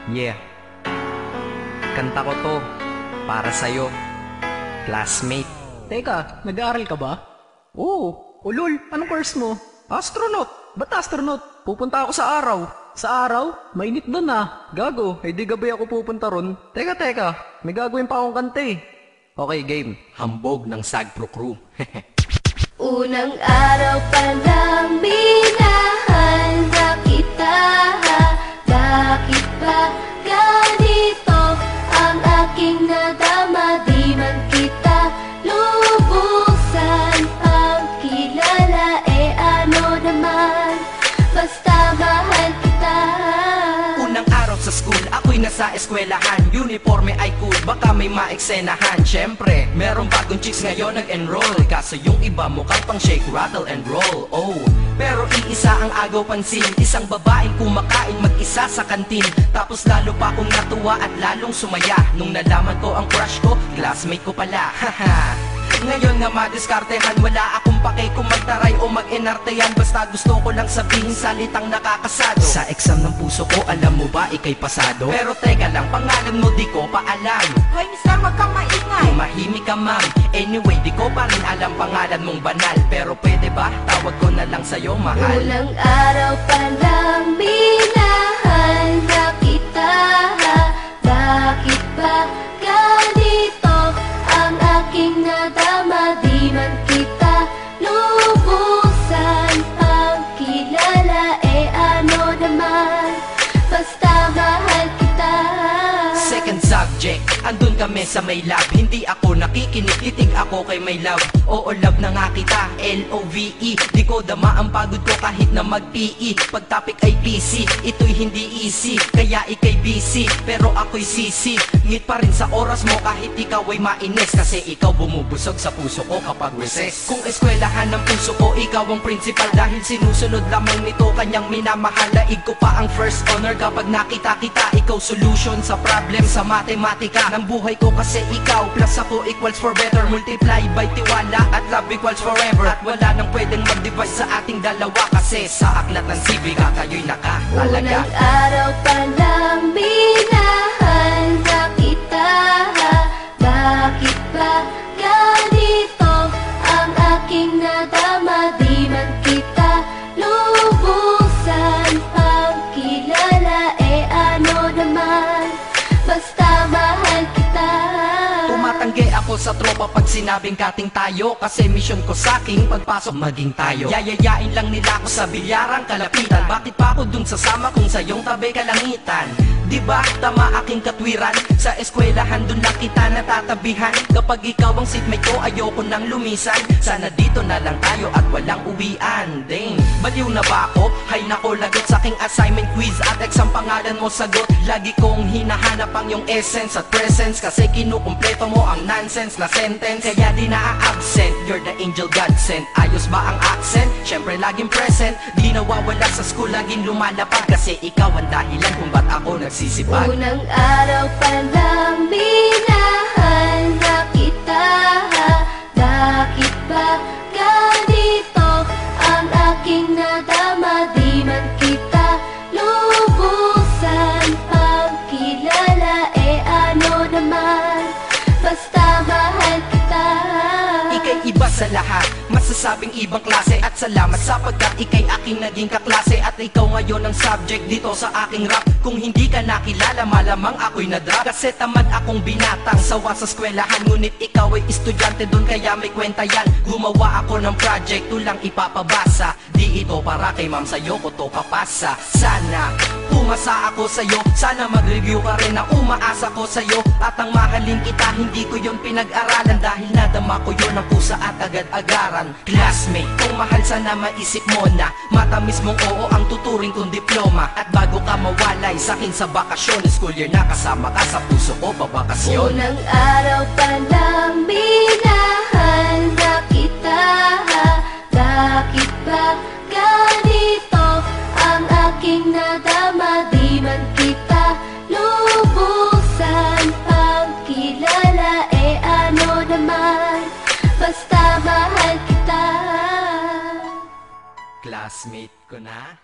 Yeah, kanta ko to para sa'yo, classmate. Teka, nag-aaral ka ba? Oo. Ulol, anong course mo? Astronaut. Ba't astronaut? Pupunta ako sa araw. Sa araw? Mainit doon ah. Gago, di gabi ako pupunta ron. Teka, may gagawin pa akong kanta eh. Okay, game. Hambog ng Sagpro Crew. Unang araw pa lang minahal na kita. Bakit ba ganito ang aking nadama? Di man kita lubusan ang kilala. Ano naman, basta mahal kita. Unang araw sa school, ako'y nasa eskwelahan. Uniforme ay cool, baka may maeksenahan. Syempre, merong bagong chicks ngayon nag-enroll. Kaso yung iba mukhang pang shake, rattle and roll. Oh, pero iisa ang agaw pansin. Isang babaeng kumakain mag-isa sa kantin. Tapos lalo pa akong natuwa at lalong sumaya nung nalaman ko ang crush ko, classmate ko pala. Haha. Ngayon nga madiskartehan, wala akong pake kung magtaray o mag-enartehan. Basta gusto ko lang sabihin salitang nakakasado. Sa exam ng puso ko, alam mo ba ikay pasado? Pero teka lang, pangalan mo di ko pa alam. Hoy, mister, wag kang maingay. Tumahimik ka ma'am. Anyway, di ko pa rin alam pangalan mong banal. Pero pwede ba, tawag ko na lang sa'yo mahal. Unang araw pa lang minahal na kita. Bakit ba ganito ang aking nadama? Di man kita lubusan ang kilala. Ano naman, basta mahal kita. Second subject, andun kami sa may lab. Hindi ako nakikinig, titig ako kay may love. Oo, love na nga kita, L-O-V-E. Di ko dama ang pagod ko kahit na mag-PE. Pag topic ay PC, ito'y hindi easy. Kaya ikay busy, pero ako'y sisi. Ngit pa rin sa oras mo kahit ikaw ay mainis. Kasi ikaw bumubusog sa puso ko kapag recess. Kung eskwelahan ng puso ko, ikaw ang principal. Dahil sinusunod lamang nito kanyang minamahal. Laig ko pa ang first honor kapag nakita kita. Ikaw solution sa problem sa matematika ng buhay ko, kasi ikaw plus ako equals for better. Multiply by tiwala at love equals forever. At wala nang pwedeng mag-divide sa ating dalawa, kasi sa aklat ng sibika kayo'y nakatalaga. Unang araw pa lang minahal na kita. Bakit ba ganito ang aking nadama? Di man kita lubusan ang kilala. Ano naman, basta mahal kita. Tumatanggi ako sa tropa pag sinabing kating tayo, kasi mission ko sa aking pagpasok maging tayo. Yayayain lang nila ako sa bilyarang kalapitan. Bakit pa ako dun sasama kung sa iyong tabi kalangitan? Diba tama aking katwiran? Sa eskwelahan dun lang kita natatabihan. Kapag ikaw ang seatmate ko, ayoko nang lumisan. Sana dito na lang tayo at walang uwian. Dang, baliw na ba ako? Hay nako, lagot sa aking assignment quiz at exam, pangalan mo sagot. Lagi kong hinahanap ang iyong essence at presence, kasi kinukumpleto mo ang nonsense na sentence. Kaya di na-absent, you're the angel God sent. Ayos ba ang accent? Syempre laging present. Di nawawala sa school, laging lumalapag, kasi ikaw ang dahilan kung ba't ako nagsisipag. Unang araw pa lang minahal na kita. Bakit ba ganito ang aking nadama? Di man kita lubusan ang kilala. Ano naman, basta mahal kita. Ika'y iba sa lahat, masasabing ibang klase. At salamat sapagkat ika'y aking naging kaklase. At ikaw ngayon ang subject dito sa aking rap. Kung hindi ka nakilala, malamang ako'y na-drop. Kasi tamad akong binatang sawa sa eskwelahan. Ngunit ikaw ay estudyante dun, kaya may kwenta yan. Gumawa ako ng project, tulang ipapabasa. Di ito para kay ma'am, sa'yo ko to papasa. Sana pumasa ako sa'yo, sana mag-review ka rin na umaasa ko sa'yo. At ang mahalin kita, hindi ko yun pinag-aralan. Dahil nadama ko yun ang pusa at agad-agaran. Classmate, kung mahal, sana maisip mo na matamis mong oo ang tuturing kong diploma. At bago ka mawalay sa'kin sa bakasyon, school year na kasama ka sa puso ko babakasyon. Unang araw pa lang minahal na kita. Bakit ba ganito ang aking nadama? Di man kita lubusan ang kilala. Ano naman, basta mahal kita. Classmate ko na.